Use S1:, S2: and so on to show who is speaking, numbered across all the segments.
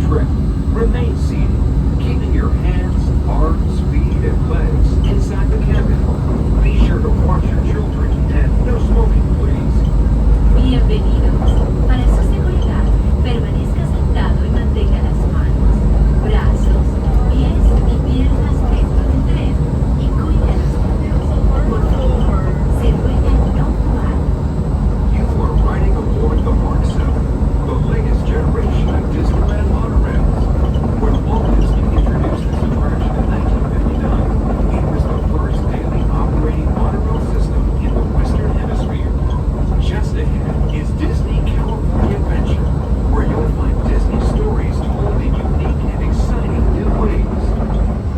S1: trip. Remain seated, keeping your hands, arms, feet, and legs inside the cabin. Be sure to watch your children and no smoking, please.
S2: Bienvenidos. Para su seguridad, permanezca sentado y mantenga las manos, brazos, pies y piernas dentro del tren y cuide a los niños. Por favor, se ruega no fumar.
S1: You are riding aboard the Mark VII, the latest generation of Disneyland monorails. When Walt Disney introduced this attraction in 1959, it was the first daily operating monorail system in the Western Hemisphere. Just ahead is Disney California Adventure, where you'll find Disney stories told in unique and exciting new ways.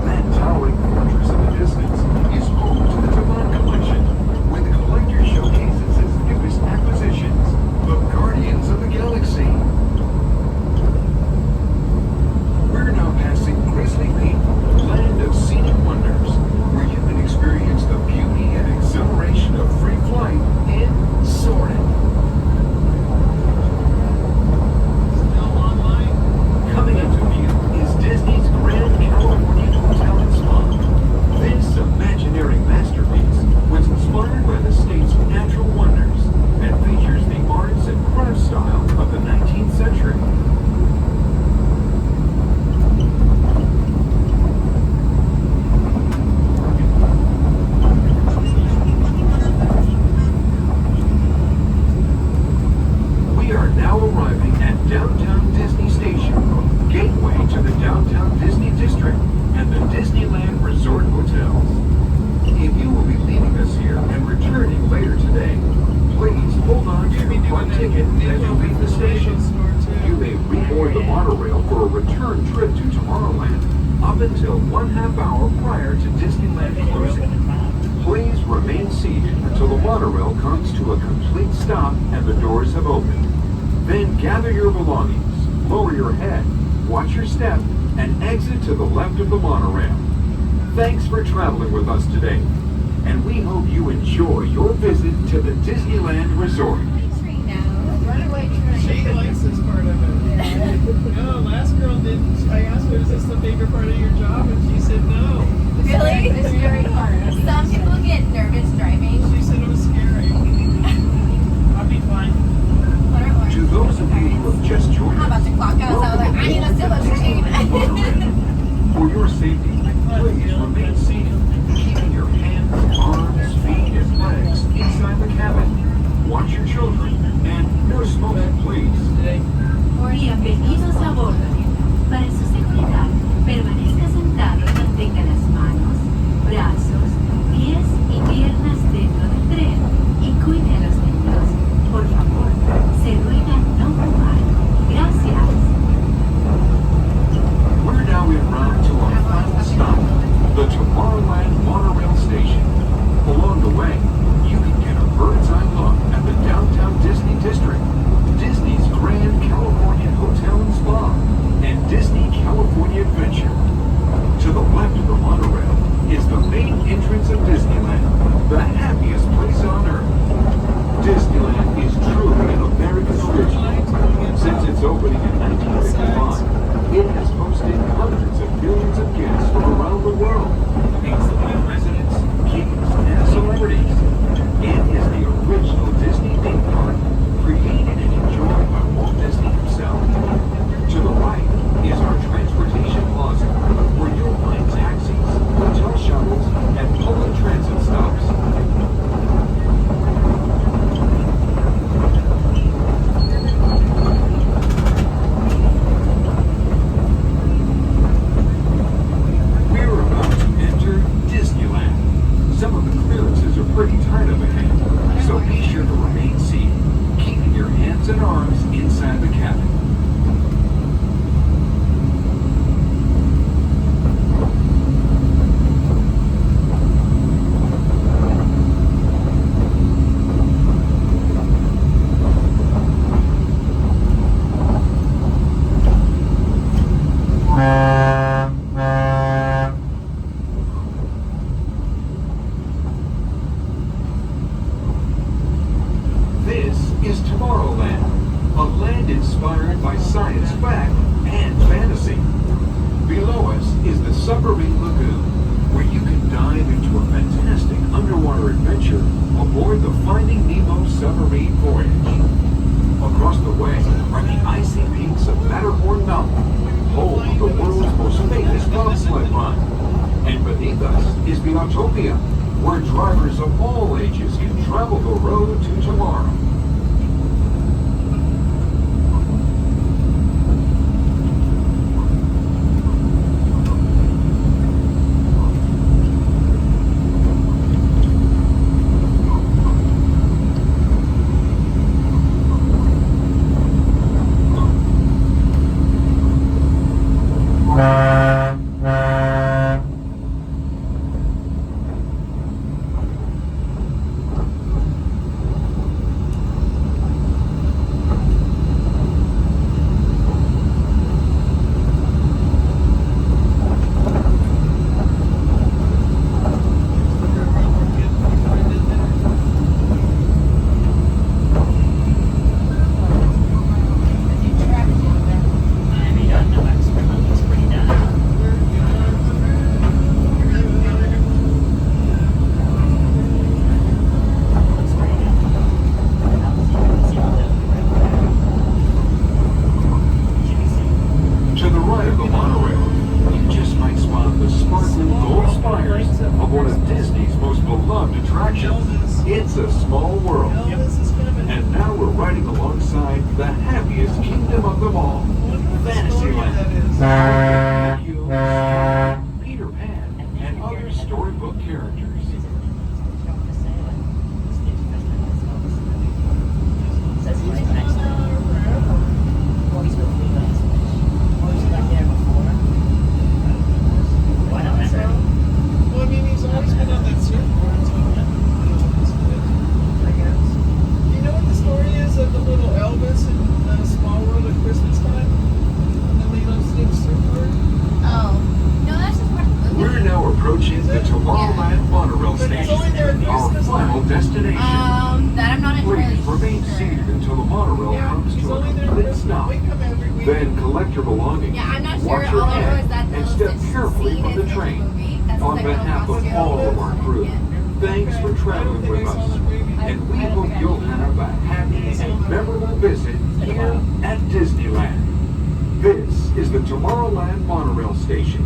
S1: That towering fortress in the distance is home to the Devon Collection, where the collector showcases its newest acquisitions, the Guardians of the Galaxy. We're now passing Grizzly Peak, land of scenic wonders, where you can experience the beauty and exhilaration of free flight in Soarin'. Coming into view is Disney's Grand California Hotel and Spa. This Imagineering masterpiece was inspired by the state's natural wonders and features the arts and crafts style of the 19th century. We are now arriving at Downtown Disney Station, gateway to the Downtown Disney District and the Disneyland Resort Hotels. If you will be leaving us here and returning later today, please hold on to your flight ticket as you leave the station. You may reboard the monorail for a return trip to Tomorrowland up until 1/2 hour prior to Disneyland closing. Please remain seated until the monorail comes to a complete stop and the doors have opened. Then gather your belongings, lower your head, watch your step, and exit to the left of the monorail. Thanks for traveling with us today, and we hope you enjoy your visit to the Disneyland Resort.
S3: Runaway train.
S4: She likes this part of it. No, last girl didn't. I asked her, is this the favorite part of your job? And she said no.
S3: Really? It's very hard. Some people get nervous driving.
S4: She said it was scary. I'll be fine.
S1: To those of you who have just joined
S3: I'm about to clock out, so I was like, I need to still a train.
S1: for your safety, please remain seated, keeping your hands, arms, feet, and legs inside the cabin. Watch your children, and no smoking, please.
S2: Bienvenidos a bordo. Para su seguridad, permanezca sentado y mantenga las manos, brazos
S1: bobsled run. And beneath us is the Autopia, where drivers of all ages can travel the road to tomorrow. To the right of the monorail, you just might spot the sparkling gold spires of one of Disney's most beloved attractions. It's a small world. And now we're riding alongside the happiest kingdom of them all, Fantasyland. Peter Pan and other storybook characters.
S4: Well, I mean, he's always been on that surfboard, so I guess. You know what the story is of the little Elvis in Small World at Christmas time? On the Lilo Stitch surfboard?
S3: Oh. No, that's just part of the movie.
S1: We're now approaching the Tomorrowland Monorail
S4: But it's
S1: Station,
S4: only there at
S1: our
S4: Christmas
S1: final
S4: time.
S1: destination.
S3: That I'm not entirely
S1: Please remain
S3: sure.
S1: seated until the monorail
S4: Yeah,
S1: comes
S4: he's
S1: to a
S4: only there at
S1: complete
S4: Christmas.
S1: stop.
S4: We come every week.
S1: Then collect your belongings,
S3: Yeah, I'm not sure.
S1: watch your
S3: All I know
S1: head,
S3: is that
S1: and
S3: the
S1: step
S3: Stitch
S1: carefully
S3: scene
S1: from
S3: is
S1: the
S3: in
S1: train.
S3: movie. That's
S1: On
S3: the second
S1: behalf of
S3: costume.
S1: all of our crew,
S3: Yeah.
S1: thanks for traveling with us. And we hope you'll have a happy and memorable visit here at Disneyland. This is the Tomorrowland Monorail Station,